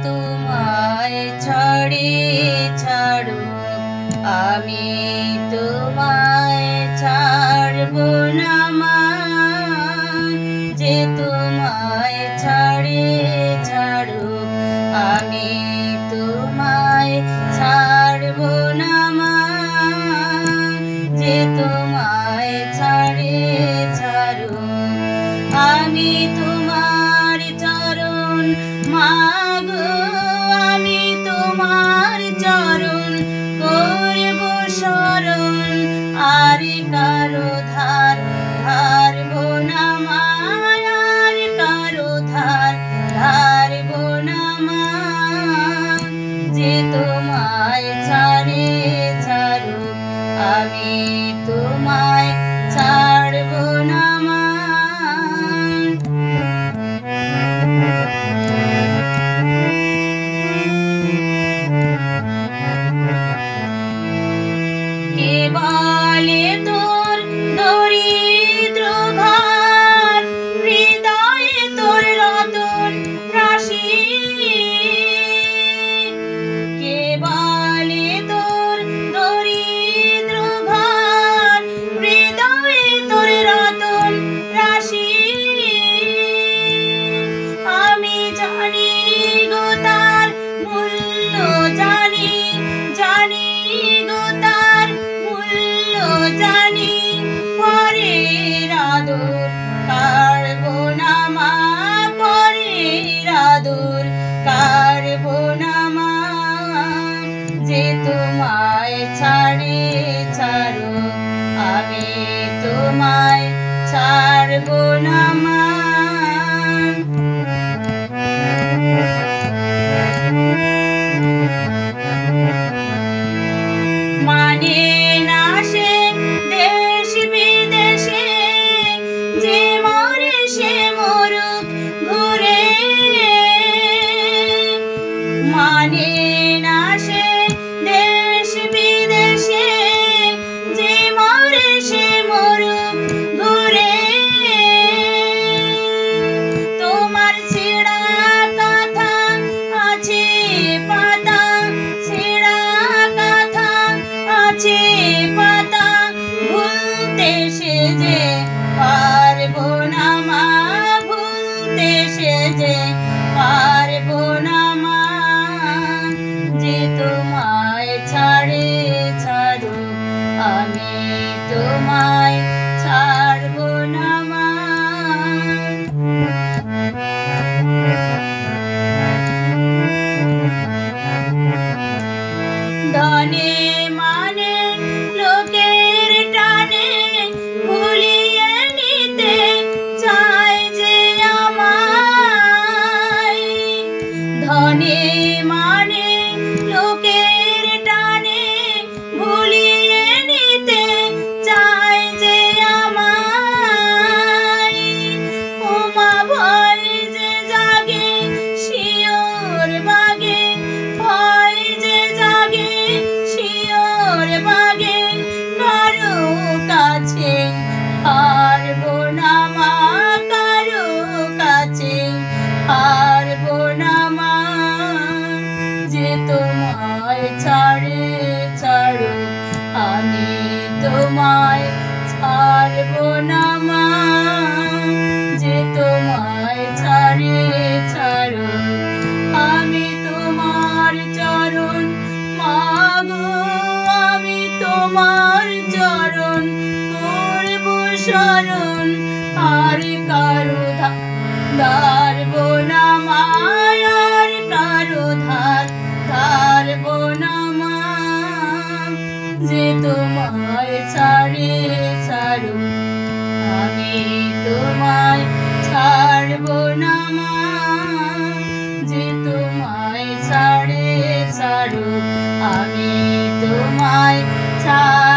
তোমায় ছাড়ি ছাড়ো আমি তোমায় ছাড়ব না মা যে তোমায় ছাড়ি ছাড়ো আমি তোমায় ছাড়ব না মা যে তোমায় ছাড়ি ছাড়ো আমি তোমার চরণ মাগো আমি তোমার চরণ করব শরণ আর কারো ধার ধারব না মা আর কারো ধার ধারব না মা যে তোমায় ছাড়ে ছাড়ো আমি তোমায় ছাড়ব না মা কে বলে তোর দরিদ্র ঘর হৃদয়ে তোর রতন রাশি কে বলে তোর দরিদ্র ঘর হৃদয়ে তোর রতন রাশি আমি জানি গো তার মূল্য জানি জানি গো তার মূল্য জানি পরের আদর কাড়ব না মা পরের আদর কাড়ব না মা যে তোমায় ছাড়ে ছাড়ো আমি তোমায় ছাড়ব না মা মানে না সে দেশ বিদেশে যে মরে সে মরুক ঘুরে মানে না সে দেশ বিদেশে যে মরে সে মরুক ঘুরে তোমার ছেঁড়া কথা আছে পাতা ছেঁড়া কথা আছে পাতা ভুলতে সে যে পারব না মা ভুলতে সে যে পারব না মা যে তোমায় ছাড়ে ছাড়ো আমি তোমায় ছাড়ব না মা ধনে মানে লোকের টানে ভুলিয়ে নিতে চায় যে আমায় ধনে মানে লোকের টানে ভুলিয়ে নিতে চায় যে আমায় ওমা ভয় যে জাগে শিওর বাগে ভয় যে জাগে শিওর বাগে কারো কাছে হারব না মা কারো কাছে হারব না মা যে তোমায় ছাড়ে ছাড়ো আমি তোমায় ছাড়ব না মা যে তোমায় ছাড়ে ছাড়ো আমি তোমার চরণ মাগো আমি তোমার চরণ করব শরণ আর কারো ধারব না মা আর কারো ধার ধারব না মা যে তোমায় ছাড়ে ছাড়ো আমি তোমায় ছাড়ব না মা যে তোমায় ছাড়ে ছাড়ো আমি তোমায় ছাড়ব